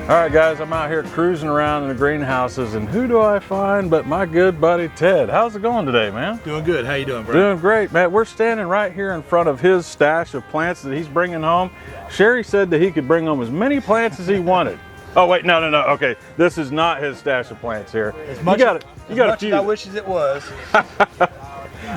All right, guys, I'm out here cruising around in the greenhouses, and who do I find but my good buddy Ted. How's it going today, man? Doing good. How you doing, bro? Doing great, man. We're standing right here in front of his stash of plants that he's bringing home. Sherry said that he could bring home as many plants as he wanted. Oh wait, no. Okay, this is not his stash of plants here. As much you got a few. as I wish it was.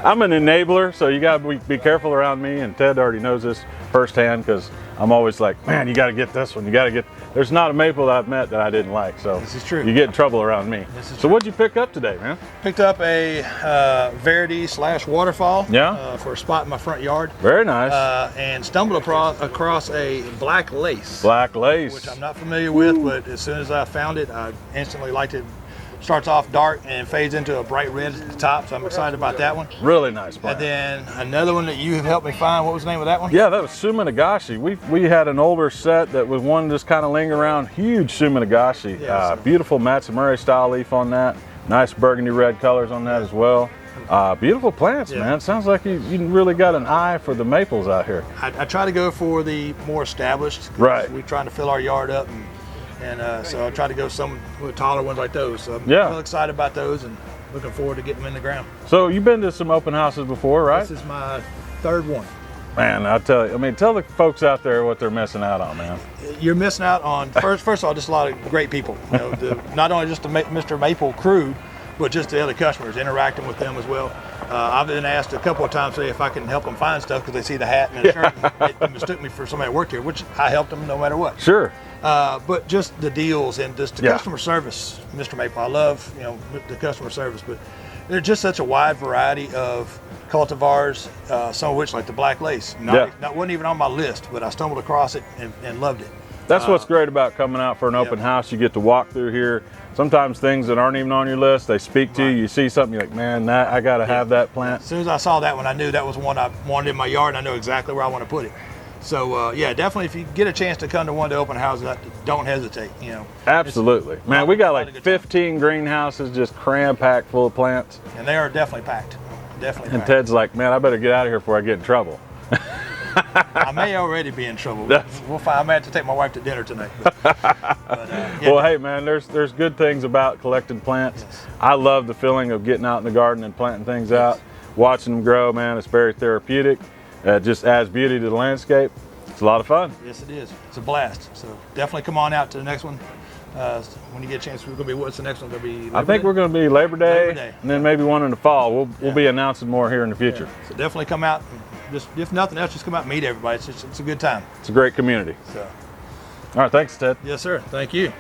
I'm an enabler, so you gotta be careful around me, and Ted already knows this firsthand because I'm always like, man, you gotta get this one. You gotta get. There's not a maple that I've met that I didn't like, so this is true. You get in trouble around me. This is so true. What'd you pick up today, man? Picked up a Verity/waterfall. Yeah. For a spot in my front yard. Very nice. And stumbled across a black lace. Black lace. Which I'm not familiar with, but as soon as I found it, I instantly liked it. Starts off dark and fades into a bright red at the top, so I'm excited about that one. Really nice plant. And then another one that you have helped me find. What was the name of that one? Yeah, that was Suminagashi. We had an older set that was one just kind of lingering around. Huge Suminagashi. Yeah, beautiful Matsumuri style leaf on that. Nice burgundy red colors on that as well. Beautiful plants, man. Sounds like you really got an eye for the maples out here. I try to go for the more established. Right. We're trying to fill our yard up, and so I try to go some with taller ones like those. So I'm real excited about those and looking forward to getting them in the ground. So you've been to some open houses before, right? This is my third one. Man, I'll tell you. I mean, tell the folks out there what they're missing out on, man. You're missing out on first of all, just a lot of great people. You know, not only just the MrMaple crew, but just the other customers, interacting with them as well. I've been asked a couple of times if I can help them find stuff because they see the hat and the shirt and they mistook me for somebody that worked here, which I helped them no matter what. Sure. But just the deals and just the customer service, Mr. Maple. I love the customer service, but there's just such a wide variety of cultivars, some of which like the black lace. Wasn't even on my list, but I stumbled across it and loved it. That's what's great about coming out for an open house. You get to walk through here. Sometimes things that aren't even on your list, they speak to you. You see something, you're like, man, I got to have that plant. As soon as I saw that one, I knew that was one I wanted in my yard, and I know exactly where I want to put it. So yeah, definitely if you get a chance to come to one of the open houses, don't hesitate. Absolutely, man. We got like 15 greenhouses just cram-packed full of plants, and they are definitely packed. Definitely. And Ted's like, man, I better get out of here before I get in trouble. I may already be in trouble. We'll find. I may have to take my wife to dinner tonight. Well, hey, man, there's good things about collecting plants. Yes. I love the feeling of getting out in the garden and planting things out, watching them grow. Man, it's very therapeutic. It just adds beauty to the landscape. It's a lot of fun. Yes, it is. It's a blast. So definitely come on out to the next one. When you get a chance, we're going to be, what's the next one going to be? I think we're going to be Labor Day, and then maybe one in the fall. We'll be announcing more here in the future. Yeah. So definitely come out. Just, if nothing else, just come out and meet everybody. It's a good time. It's a great community. So. All right, thanks, Ted. Yes, sir. Thank you.